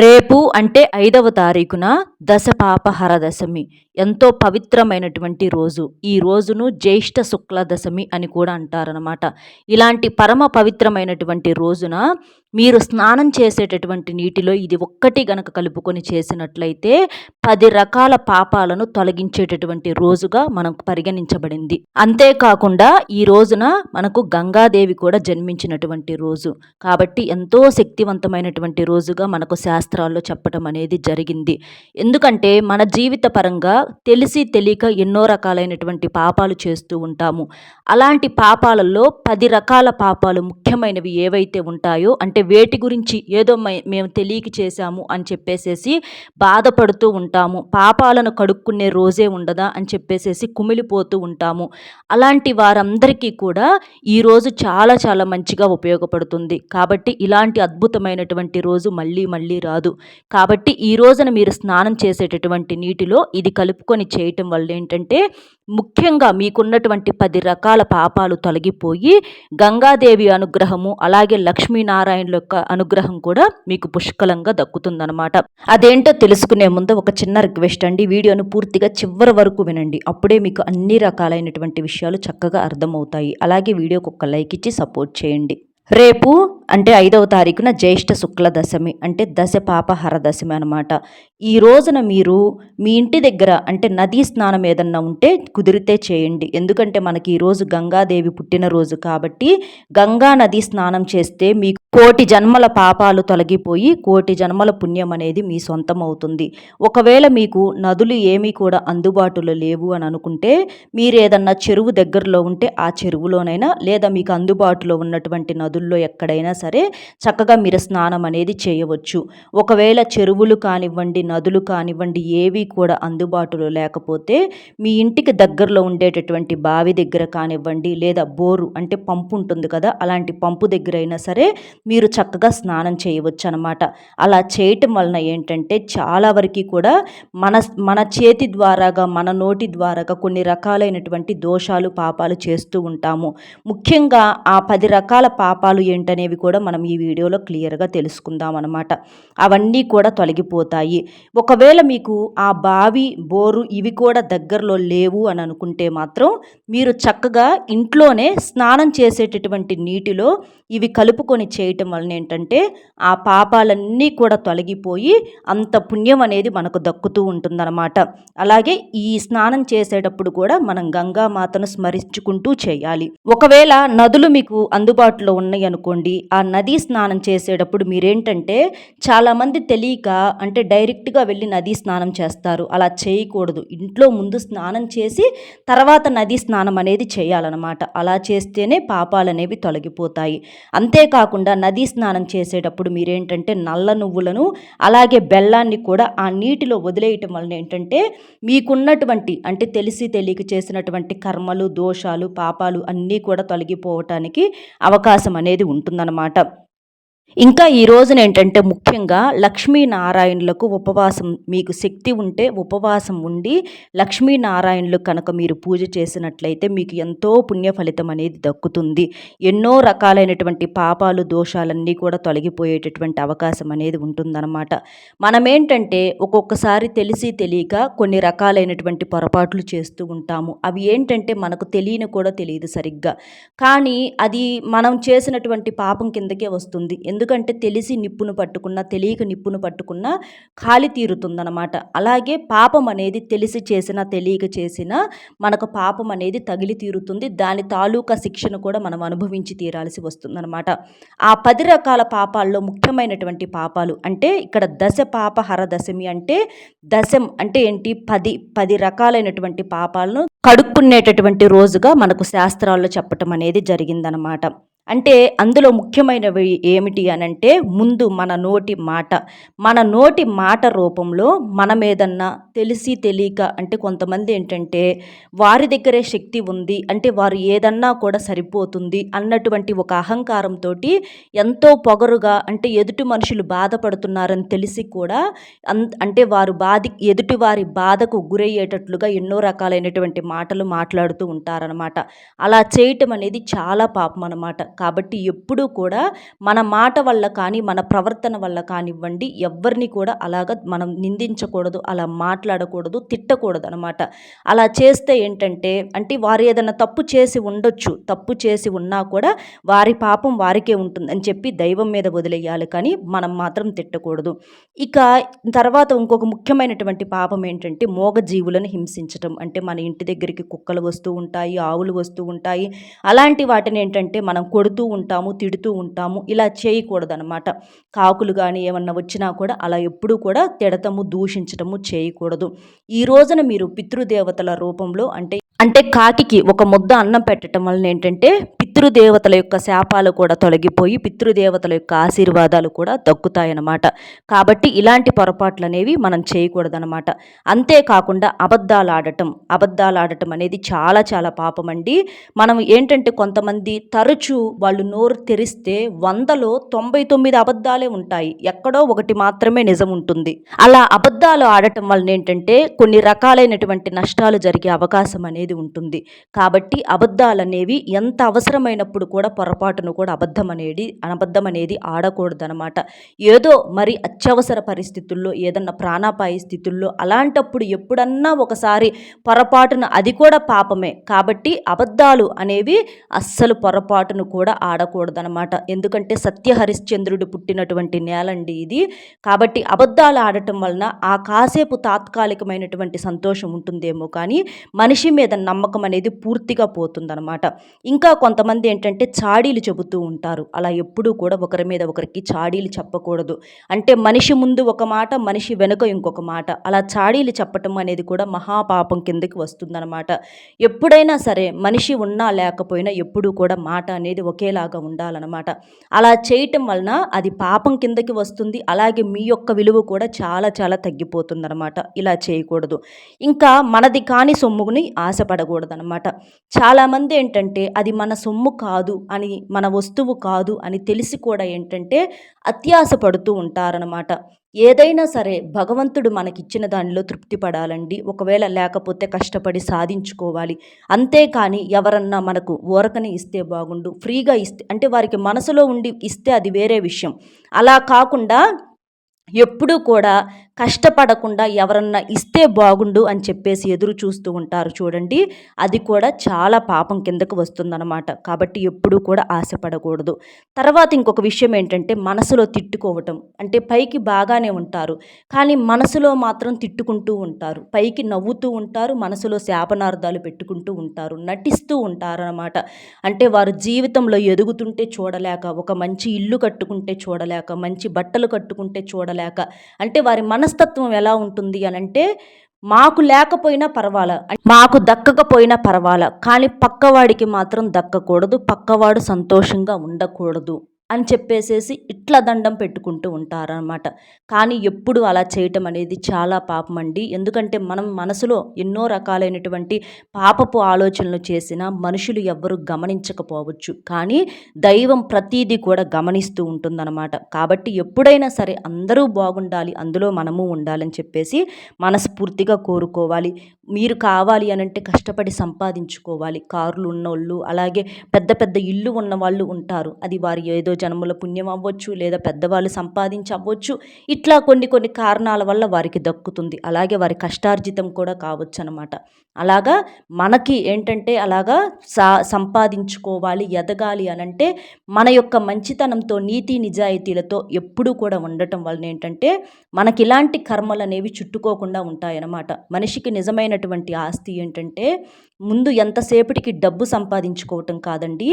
రేపు అంటే 5వ తారీఖున దశపాపహర దశమి. ఎంతో పవిత్రమైనటువంటి రోజు. ఈ రోజును జ్యేష్ఠ శుక్ల దశమి అని కూడా అంటారనమాట. ఇలాంటి పరమ పవిత్రమైనటువంటి రోజున మీరు స్నానం చేసేటటువంటి నీటిలో ఇది ఒక్కటి గనక కలుపుకొని చేసినట్లయితే 10 రకాల పాపాలను తొలగించేటటువంటి రోజుగా మనకు పరిగణించబడింది. అంతేకాకుండా ఈ రోజున మనకు గంగాదేవి కూడా జన్మించినటువంటి రోజు. కాబట్టి ఎంతో శక్తివంతమైనటువంటి రోజుగా మనకు శాస్త్రాల్లో చెప్పడం అనేది జరిగింది. ఎందుకంటే మన జీవిత పరంగా తెలిసి తెలియక ఎన్నో రకాలైనటువంటి పాపాలు చేస్తూ ఉంటాము. అలాంటి పాపాలలో 10 రకాల పాపాలు ముఖ్యమైనవి ఏవైతే ఉంటాయో, అంటే వేటి గురించి ఏదో మేము తెలియక చేశాము అని చెప్పేసేసి బాధపడుతూ ఉంటాము. పాపాలను కడుక్కునే రోజే ఉండదా అని చెప్పేసేసి కుమిలిపోతూ ఉంటాము. అలాంటి వారందరికీ కూడా ఈరోజు చాలా చాలా మంచిగా ఉపయోగపడుతుంది. కాబట్టి ఇలాంటి అద్భుతమైనటువంటి రోజు మళ్ళీ మళ్ళీ రాదు. కాబట్టి ఈ రోజున మీరు స్నానం చేసేటటువంటి నీటిలో ఇది కలుపుకొని చేయటం వల్ల ఏంటంటే ముఖ్యంగా మీకున్నటువంటి 10 రకాల పాపాలు తొలగిపోయి గంగాదేవి అనుగ్రహము, అలాగే లక్ష్మీనారాయణుల యొక్క అనుగ్రహం కూడా మీకు పుష్కలంగా దక్కుతుందనమాట. అదేంటో తెలుసుకునే ముందు ఒక చిన్న రిక్వెస్ట్ అండి, వీడియోను పూర్తిగా చివరి వరకు వినండి. అప్పుడే మీకు అన్ని రకాలైనటువంటి విషయాలు చక్కగా అర్థమవుతాయి. అలాగే వీడియోకి ఒక లైక్ ఇచ్చి సపోర్ట్ చేయండి. రేపు అంటే 5వ తారీఖున జ్యేష్ఠ శుక్ల దశమి, అంటే దశపాపహర దశమి అనమాట. ఈ రోజున మీరు మీ ఇంటి దగ్గర అంటే నదీ స్నానం ఏదన్నా ఉంటే కుదిరితే చేయండి. ఎందుకంటే మనకి ఈరోజు గంగాదేవి పుట్టినరోజు కాబట్టి గంగా నదీ స్నానం చేస్తే మీకు కోటి జన్మల పాపాలు తొలగిపోయి కోటి జన్మల పుణ్యం అనేది మీ సొంతం అవుతుంది. ఒకవేళ మీకు నదులు ఏమీ కూడా అందుబాటులో లేవు అని అనుకుంటే మీరు ఏదన్నా చెరువు దగ్గరలో ఉంటే ఆ చెరువులోనైనా, లేదా మీకు అందుబాటులో ఉన్నటువంటి నదుల్లో ఎక్కడైనా సరే చక్కగా మీరు స్నానం అనేది చేయవచ్చు. ఒకవేళ చెరువులు కానివ్వండి, నదులు కానివ్వండి ఏవి కూడా అందుబాటులో లేకపోతే మీ ఇంటికి దగ్గరలో ఉండేటటువంటి బావి దగ్గర కానివ్వండి, లేదా బోరు అంటే పంపు ఉంటుంది కదా, అలాంటి పంపు దగ్గర అయినా సరే మీరు చక్కగా స్నానం చేయవచ్చు అనమాట. అలా చేయటం వలన ఏంటంటే చాలా వరకు కూడా మన చేతి ద్వారాగా, మన నోటి ద్వారాగా కొన్ని రకాలైనటువంటి దోషాలు పాపాలు చేస్తూ ఉంటాము. ముఖ్యంగా ఆ 10 రకాల పాపాలు ఏంటనేవి కూడా మనం ఈ వీడియోలో క్లియర్గా తెలుసుకుందాం అనమాట. అవన్నీ కూడా తొలగిపోతాయి. ఒకవేళ మీకు ఆ బావి, బోరు ఇవి కూడా దగ్గరలో లేవు అని అనుకుంటే మాత్రం మీరు చక్కగా ఇంట్లోనే స్నానం చేసేటటువంటి నీటిలో ఇవి కలుపుకొని చేయటం వలన ఏంటంటే ఆ పాపాలన్నీ కూడా తొలగిపోయి అంత పుణ్యం అనేది మనకు దక్కుతూ ఉంటుందన్నమాట. అలాగే ఈ స్నానం చేసేటప్పుడు కూడా మనం గంగామాతను స్మరించుకుంటూ చేయాలి. ఒకవేళ నదులు మీకు అందుబాటులో ఉన్నాయి అనుకోండి, ఆ నదీ స్నానం చేసేటప్పుడు మీరేంటంటే చాలామంది తెలియక అంటే డైరెక్ట్గా వెళ్ళి నదీ స్నానం చేస్తారు. అలా చేయకూడదు. ఇంట్లో ముందు స్నానం చేసి తర్వాత నదీ స్నానం అనేది చేయాలన్నమాట. అలా చేస్తేనే పాపాలు అనేవి తొలగిపోతాయి. అంతేకాకుండా నదీ స్నానం చేసేటప్పుడు మీరేంటంటే నల్ల నువ్వులను అలాగే బెల్లాన్ని కూడా ఆ నీటిలో వదిలేయటం వలన ఏంటంటే మీకున్నటువంటి అంటే తెలిసి తెలియక చేసినటువంటి కర్మలు, దోషాలు, పాపాలు అన్నీ కూడా తొలగిపోవటానికి అవకాశం అనేది ఉంటుందన్నమాట. ఇంకా ఈ రోజున ఏంటంటే ముఖ్యంగా లక్ష్మీనారాయణులకు ఉపవాసం, మీకు శక్తి ఉంటే ఉపవాసం ఉండి లక్ష్మీనారాయణులు కనుక మీరు పూజ చేసినట్లయితే మీకు ఎంతో పుణ్య ఫలితం అనేది దక్కుతుంది. ఎన్నో రకాలైనటువంటి పాపాలు, దోషాలన్నీ కూడా తొలగిపోయేటటువంటి అవకాశం అనేది ఉంటుందన్నమాట. మనమేంటంటే ఒక్కొక్కసారి తెలిసి తెలియక కొన్ని రకాలైనటువంటి పొరపాట్లు చేస్తూ ఉంటాము. అవి ఏంటంటే మనకు తెలియని కూడా తెలియదు సరిగ్గా, కానీ అది మనం చేసినటువంటి పాపం కిందకే వస్తుంది. ఎందుకంటే తెలిసి నిప్పును పట్టుకున్నా, తెలియక నిప్పును పట్టుకున్నా ఖాళీ తీరుతుందన్నమాట. అలాగే పాపం అనేది తెలిసి చేసినా తెలియక చేసినా మనకు పాపం అనేది తగిలి తీరుతుంది. దాని తాలూకా శిక్షను కూడా మనం అనుభవించి తీరాల్సి వస్తుందన్నమాట. ఆ 10 రకాల పాపాల్లో ముఖ్యమైనటువంటి పాపాలు అంటే ఇక్కడ దశ పాపహర దశమి అంటే దశం అంటే ఏంటి, 10 రకాలైనటువంటి పాపాలను కడుక్కునేటటువంటి రోజుగా మనకు శాస్త్రాల్లో చెప్పటం అనేది జరిగిందనమాట. అంటే అందులో ముఖ్యమైనవి ఏమిటి అనంటే ముందు మన నోటి మాట రూపంలో మనం ఏదన్నా తెలిసి తెలియక అంటే కొంతమంది ఏంటంటే వారి దగ్గరే శక్తి ఉంది అంటే వారు ఏదన్నా కూడా సరిపోతుంది అన్నటువంటి ఒక అహంకారంతో ఎంతో పొగరుగా అంటే ఎదుటి మనుషులు బాధపడుతున్నారని తెలిసి కూడా అంటే ఎదుటి వారి బాధకు గురయ్యేటట్లుగా ఎన్నో రకాలైనటువంటి మాటలు మాట్లాడుతూ ఉంటారనమాట. అలా చేయటం అనేది చాలా పాపం అన్నమాట. కాబట్టి ఎప్పుడూ కూడా మన మాట వల్ల కానీ, మన ప్రవర్తన వల్ల కానివ్వండి, ఎవ్వరిని కూడా అలాగా మనం నిందించకూడదు, అలా మాట్లాడకూడదు, తిట్టకూడదనమాట. అలా చేస్తే ఏంటంటే, అంటే వారు ఏదైనా తప్పు చేసి ఉండొచ్చు. తప్పు చేసి ఉన్నా కూడా వారి పాపం వారికే ఉంటుందని చెప్పి దైవం మీద వదిలేయాలి కానీ, మనం మాత్రం తిట్టకూడదు. ఇక తర్వాత ఇంకొక ముఖ్యమైనటువంటి పాపం ఏంటంటే, మూగజీవులను హింసించటం. అంటే మన ఇంటి దగ్గరికి కుక్కలు వస్తూ ఉంటాయి, ఆవులు వస్తూ ఉంటాయి. అలాంటి వాటిని ఏంటంటే మనం కొడుతూ ఉంటాము, తిడుతూ ఉంటాము. ఇలా చేయకూడదనమాట. కాకులు గానీ ఏమన్నా వచ్చినా కూడా అలా ఎప్పుడూ కూడా తిడతము, దూషించటము చేయకూడదు. ఈ రోజున మీరు పితృదేవతల రూపంలో అంటే కాకికి ఒక ముద్ద అన్నం పెట్టడం వలన ఏంటంటే పితృదేవతల యొక్క శాపాలు కూడా తొలగిపోయి పితృదేవతల యొక్క ఆశీర్వాదాలు కూడా దక్కుతాయన్నమాట. కాబట్టి ఇలాంటి పొరపాట్లు అనేవి మనం చేయకూడదనమాట. అంతేకాకుండా అబద్ధాలు ఆడటం అనేది చాలా చాలా పాపం అండి. మనం ఏంటంటే కొంతమంది తరచూ వాళ్ళు నోరు తెరిస్తే 100లో 99 అబద్ధాలే ఉంటాయి, ఎక్కడో ఒకటి మాత్రమే నిజం ఉంటుంది. అలా అబద్ధాలు ఆడటం వలన ఏంటంటే కొన్ని రకాలైనటువంటి నష్టాలు జరిగే అవకాశం అనేది ఉంటుంది. కాబట్టి అబద్ధాలు అనేవి ఎంత అవసరమైనప్పుడు కూడా పొరపాటును కూడా అబద్ధం అనేది ఆడకూడదనమాట. ఏదో మరి అత్యవసర పరిస్థితుల్లో ఏదన్నా ప్రాణాపాయ స్థితుల్లో అలాంటప్పుడు ఎప్పుడన్నా ఒకసారి పొరపాటున అది కూడా పాపమే. కాబట్టి అబద్ధాలు అనేవి అస్సలు పొరపాటును కూడా ఆడకూడదనమాట. ఎందుకంటే సత్యహరిశ్చంద్రుడు పుట్టినటువంటి నేలండి ఇది. కాబట్టి అబద్ధాలు ఆడటం వలన ఆ కాసేపు తాత్కాలికమైనటువంటి సంతోషం ఉంటుందేమో కానీ మనిషి మీద నమ్మకం అనేది పూర్తిగా పోతుందనమాట. ఇంకా కొంతమంది ఏంటంటే చాడీలు చెబుతూ ఉంటారు. అలా ఎప్పుడూ కూడా ఒకరి మీద ఒకరికి చాడీలు చెప్పకూడదు. అంటే మనిషి ముందు ఒక మాట, మనిషి వెనుక ఇంకొక మాట, అలా చాడీలు చెప్పటం అనేది కూడా మహాపాపం కిందకి వస్తుందనమాట. ఎప్పుడైనా సరే మనిషి ఉన్నా లేకపోయినా ఎప్పుడూ కూడా మాట అనేది ఒకేలాగా ఉండాలన్నమాట. అలా చేయటం వలన అది పాపం కిందకి వస్తుంది. అలాగే మీ యొక్క విలువ కూడా చాలా చాలా తగ్గిపోతుందనమాట. ఇలా చేయకూడదు. ఇంకా మనది కాని సొమ్ముని ఆశపడకూడదనమాట. చాలామంది ఏంటంటే అది మన సొమ్ము కాదు అని, మన వస్తువు కాదు అని తెలిసి కూడా ఏంటంటే అత్యాశ పడుతూ ఉంటారనమాట. ఏదైనా సరే భగవంతుడు మనకిచ్చిన దానిలో తృప్తి పడాలండి. ఒకవేళ లేకపోతే కష్టపడి సాధించుకోవాలి. అంతేకాని ఎవరన్నా మనకు ఊరకనే ఇస్తే బాగుండు, ఫ్రీగా ఇస్తే అంటే వారికి మనసులో ఉండి ఇస్తే అది వేరే విషయం. అలా కాకుండా ఎప్పుడూ కూడా కష్టపడకుండా ఎవరన్నా ఇస్తే బాగుండు అని చెప్పేసి ఎదురు చూస్తూ ఉంటారు చూడండి, అది కూడా చాలా పాపం కిందకు వస్తుందన్నమాట. కాబట్టి ఎప్పుడూ కూడా ఆశపడకూడదు. తర్వాత ఇంకొక విషయం ఏంటంటే మనసులో తిట్టుకోవటం. అంటే పైకి బాగానే ఉంటారు, కానీ మనసులో మాత్రం తిట్టుకుంటూ ఉంటారు. పైకి నవ్వుతూ ఉంటారు, మనసులో శాపనార్థాలు పెట్టుకుంటూ ఉంటారు, నటిస్తూ ఉంటారన్నమాట. అంటే వారు జీవితంలో ఎదుగుతుంటే చూడలేక, ఒక మంచి ఇల్లు కట్టుకుంటే చూడలేక, మంచి బట్టలు కట్టుకుంటే చూడలేక, అంటే వారి మనస్తత్వం ఎలా ఉంటుంది అనంటే మాకు లేకపోయినా పర్వాలా, మాకు దక్కకపోయినా పర్వాలా, కానీ పక్కవాడికి మాత్రం దక్కకూడదు, పక్కవాడు సంతోషంగా ఉండకూడదు అని చెప్పేసేసి ఇట్లా దండం పెట్టుకుంటూ ఉంటారనమాట. కానీ ఎప్పుడు అలా చేయటం అనేది చాలా పాపం అండి. ఎందుకంటే మనం మనసులో ఎన్నో రకాలైనటువంటి పాపపు ఆలోచనలు చేసినా మనుషులు ఎవ్వరూ గమనించకపోవచ్చు, కానీ దైవం ప్రతీది కూడా గమనిస్తూ ఉంటుందన్నమాట. కాబట్టి ఎప్పుడైనా సరే అందరూ బాగుండాలి, అందులో మనము ఉండాలని చెప్పేసి మనస్ఫూర్తిగా కోరుకోవాలి. మీరు కావాలి అనంటే కష్టపడి సంపాదించుకోవాలి. కార్లు ఉన్నోళ్ళు, అలాగే పెద్ద పెద్ద ఇల్లు ఉన్నవాళ్ళు ఉంటారు. అది వారి ఏదో జన్మల పుణ్యం అవ్వచ్చు, లేదా పెద్దవాళ్ళు సంపాదించవచ్చు. ఇట్లా కొన్ని కొన్ని కారణాల వల్ల వారికి దక్కుతుంది. అలాగే వారి కష్టార్జితం కూడా కావచ్చు అనమాట. అలాగా మనకి ఏంటంటే అలాగా సంపాదించుకోవాలి, ఎదగాలి అనంటే మన యొక్క మంచితనంతో, నీతి నిజాయితీలతో ఎప్పుడూ కూడా ఉండటం వలన ఏంటంటే మనకి ఇలాంటి కర్మలు అనేవి చుట్టుకోకుండా ఉంటాయన్నమాట. మనిషికి నిజమైనటువంటి ఆస్తి ఏంటంటే ముందు ఎంతసేపటికి డబ్బు సంపాదించుకోవటం కాదండి,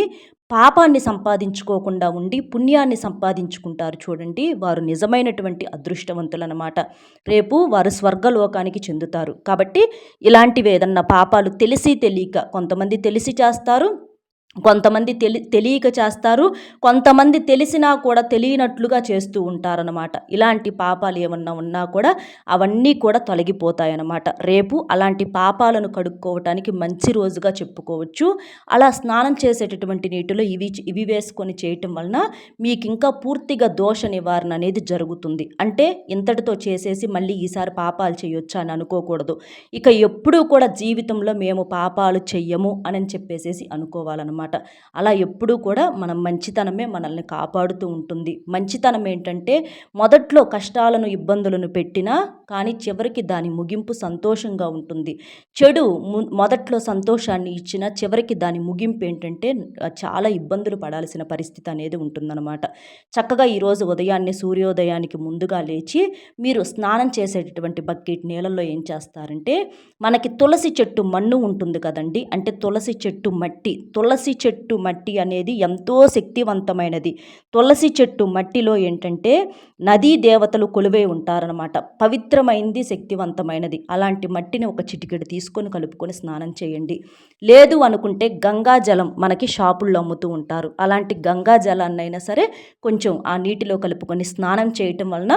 పాపాన్ని సంపాదించుకోకుండా ఉండి పుణ్యాన్ని సంపాదించుకుంటారు చూడండి, వారు నిజమైనటువంటి అదృష్టవంతులన్నమాట. రేపు వారు స్వర్గలోకానికి చెందుతారు. కాబట్టి ఇలాంటివి ఏదన్నా పాపాలు తెలిసి తెలియక, కొంతమంది తెలిసి చేస్తారు, కొంతమంది తెలియక చేస్తారు, కొంతమంది తెలిసినా కూడా తెలియనట్లుగా చేస్తూ ఉంటారనమాట. ఇలాంటి పాపాలు ఏమన్నా ఉన్నా కూడా అవన్నీ కూడా తొలగిపోతాయన్నమాట. రేపు అలాంటి పాపాలను కడుక్కోవటానికి మంచి రోజుగా చెప్పుకోవచ్చు. అలా స్నానం చేసేటటువంటి నీటిలో ఇవి వేసుకొని చేయటం వలన మీకు ఇంకా పూర్తిగా దోష నివారణ అనేది జరుగుతుంది. అంటే ఇంతటితో చేసేసి మళ్ళీ ఈసారి పాపాలు చేయొచ్చా అని అనుకోకూడదు. ఇక ఎప్పుడూ కూడా జీవితంలో మేము పాపాలు చెయ్యము అని చెప్పేసేసి అనుకోవాలన్నమాట. ఉంటుందన్నమాట. అలా ఎప్పుడూ కూడా మనం మంచితనమే మనల్ని కాపాడుతూ ఉంటుంది. మంచితనం ఏంటంటే మొదట్లో కష్టాలను ఇబ్బందులను పెట్టినా కానీ చివరికి దాని ముగింపు సంతోషంగా ఉంటుంది. చెడు మొదట్లో సంతోషాన్ని ఇచ్చినా చివరికి దాని ముగింపు ఏంటంటే చాలా ఇబ్బందులు పడాల్సిన పరిస్థితి అనేది ఉంటుందన్నమాట. చక్కగా ఈరోజు ఉదయాన్నే సూర్యోదయానికి ముందుగా లేచి మీరు స్నానం చేసేటటువంటి బకెట్ నీళ్ళల్లో ఏం చేస్తారంటే మనకి తులసి చెట్టు మన్ను ఉంటుంది కదండి, అంటే తులసి చెట్టు మట్టి అనేది ఎంతో శక్తివంతమైనది. తులసి చెట్టు మట్టిలో ఏంటంటే నదీ దేవతలు కొలువై ఉంటారనమాట. పవిత్రమైంది, శక్తివంతమైనది. అలాంటి మట్టిని ఒక చిటికెడు తీసుకొని కలుపుకొని స్నానం చేయండి. లేదు అనుకుంటే గంగా జలం మనకి షాపుల్లో అమ్ముతూ ఉంటారు. అలాంటి గంగా జలాన్నైనా సరే కొంచెం ఆ నీటిలో కలుపుకొని స్నానం చేయటం వలన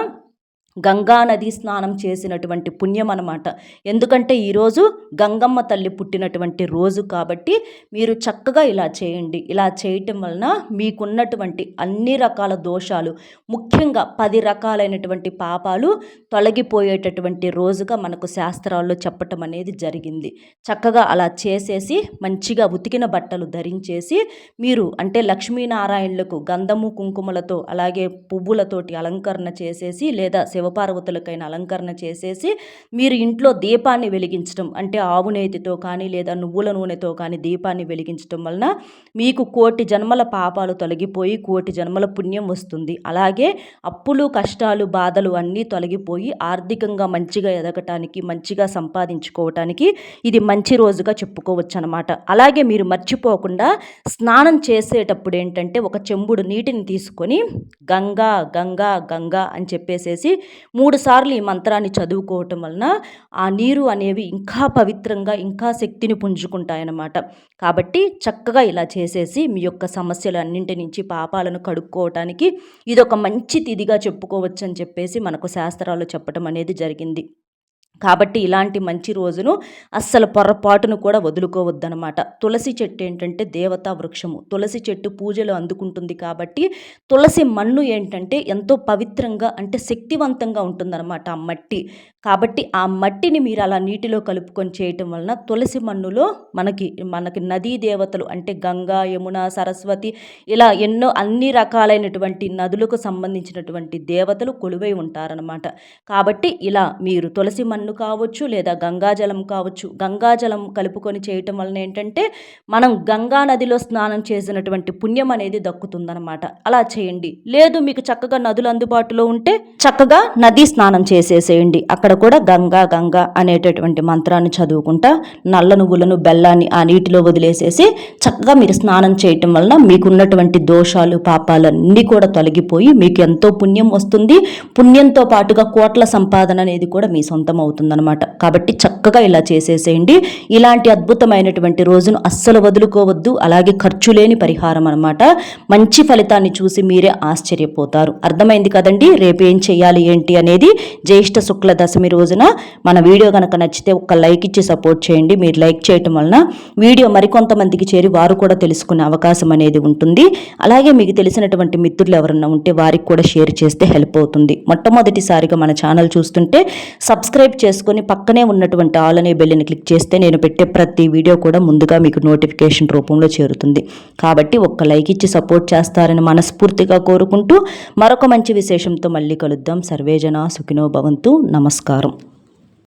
గంగా నది స్నానం చేసినటువంటి పుణ్యం అన్నమాట. ఎందుకంటే ఈరోజు గంగమ్మ తల్లి పుట్టినటువంటి రోజు కాబట్టి మీరు చక్కగా ఇలా చేయండి. ఇలా చేయటం వలన మీకున్నటువంటి అన్ని రకాల దోషాలు, ముఖ్యంగా 10 రకాలైనటువంటి పాపాలు తొలగిపోయేటటువంటి రోజుగా మనకు శాస్త్రాల్లో చెప్పటం అనేది జరిగింది. చక్కగా అలా చేసేసి మంచిగా ఉతికిన బట్టలు ధరించేసి మీరు అంటే లక్ష్మీనారాయణులకు గంధము కుంకుమలతో అలాగే పువ్వులతోటి అలంకరణ చేసేసి లేదా శివపార్వతులకైన అలంకరణ చేసేసి మీరు ఇంట్లో దీపాన్ని వెలిగించడం అంటే ఆవు నేతితో కానీ లేదా నువ్వుల నూనెతో కానీ దీపాన్ని వెలిగించడం వలన మీకు 1,000,000 జన్మల పాపాలు తొలగిపోయి 1,000,000 జన్మల పుణ్యం వస్తుంది. అలాగే అప్పులు కష్టాలు బాధలు అన్నీ తొలగిపోయి ఆర్థికంగా మంచిగా ఎదగటానికి మంచిగా సంపాదించుకోవటానికి ఇది మంచి రోజుగా చెప్పుకోవచ్చు అనమాట. అలాగే మీరు మర్చిపోకుండా స్నానం చేసేటప్పుడు ఏంటంటే ఒక చెంబుడు నీటిని తీసుకొని గంగా గంగా గంగా అని చెప్పేసేసి 3 సార్లు ఈ మంత్రాన్ని చదువుకోవటం వలన ఆ నీరు అనేవి ఇంకా పవిత్రంగా ఇంకా శక్తిని పుంజుకుంటాయన్నమాట. కాబట్టి చక్కగా ఇలా చేసేసి మీ యొక్క సమస్యలు అన్నింటి నుంచి పాపాలను కడుక్కోవటానికి ఇదొక మంచి తిథిగా చెప్పుకోవచ్చు అని చెప్పేసి మనకు శాస్త్రాలు చెప్పడం అనేది జరిగింది. కాబట్టి ఇలాంటి మంచి రోజును అస్సలు పొరపాటును కూడా వదులుకోవద్దనమాట. తులసి చెట్టు ఏంటంటే దేవతా వృక్షము. తులసి చెట్టు పూజలు అందుకుంటుంది కాబట్టి తులసి మన్ను ఏంటంటే ఎంతో పవిత్రంగా అంటే శక్తివంతంగా ఉంటుందన్నమాట ఆ మట్టి. కాబట్టి ఆ మట్టిని మీరు అలా నీటిలో కలుపుకొని చేయటం వలన తులసి మన్నులో మనకి నదీ దేవతలు అంటే గంగా, యమున, సరస్వతి ఇలా ఎన్నో అన్ని రకాలైనటువంటి నదులకు సంబంధించినటువంటి దేవతలు కొలువై ఉంటారనమాట. కాబట్టి ఇలా మీరు తులసి మన్ను కావచ్చు లేదా గంగాజలం కావచ్చు, గంగాజలం కలుపుకొని చేయటం వలన ఏంటంటే మనం గంగా నదిలో స్నానం చేసినటువంటి పుణ్యం అనేది దక్కుతుందనమాట. అలా చేయండి. లేదు మీకు చక్కగా నదులు అందుబాటులో ఉంటే చక్కగా నదీ స్నానం చేసేసేయండి. అక్కడ కూడా గంగా గంగా అనేటటువంటి మంత్రాన్ని చదువుకుంటా నల్ల నువ్వులను బెల్లాన్ని ఆ నీటిలో వదిలేసేసి చక్కగా మీరు స్నానం చేయటం వలన మీకున్నటువంటి దోషాలు పాపాలు అన్నీ కూడా తొలగిపోయి మీకు ఎంతో పుణ్యం వస్తుంది. పుణ్యంతో పాటుగా కోట్ల సంపాదన అనేది కూడా మీ సొంతం అవుతుందన్నమాట. కాబట్టి చక్కగా ఇలా చేసేసేయండి. ఇలాంటి అద్భుతమైనటువంటి రోజును అస్సలు వదులుకోవద్దు. అలాగే ఖర్చు లేని పరిహారం అనమాట. మంచి ఫలితాన్ని చూసి మీరే ఆశ్చర్యపోతారు. అర్థమైంది కదండి రేపు ఏం చేయాలి ఏంటి అనేది. జ్యేష్ఠ శుక్ల దశమి రోజున మన వీడియో కనుక నచ్చితే ఒక లైక్ ఇచ్చి సపోర్ట్ చేయండి. మీరు లైక్ చేయటం వలన వీడియో మరికొంతమందికి చేరి వారు కూడా తెలుసుకునే అవకాశం అనేది ఉంటుంది. అలాగే మీకు తెలిసినటువంటి మిత్రులు ఎవరన్నా ఉంటే వారికి కూడా షేర్ చేస్తే హెల్ప్ అవుతుంది. మొట్టమొదటిసారిగా మన ఛానల్ చూస్తుంటే సబ్స్క్రైబ్ చేసుకొని పక్కనే ఉన్నటువంటి ఆల్ అనే బెల్ని క్లిక్ చేస్తే నేను పెట్టే ప్రతి వీడియో కూడా ముందుగా మీకు నోటిఫికేషన్ రూపంలో చేరుతుంది. కాబట్టి ఒక్క లైక్ ఇచ్చి సపోర్ట్ చేస్తారని మనస్ఫూర్తిగా కోరుకుంటూ మరొక మంచి విశేషంతో మళ్ళీ కలుద్దాం. సర్వేజన సుఖినో భవంతు. నమస్కారం.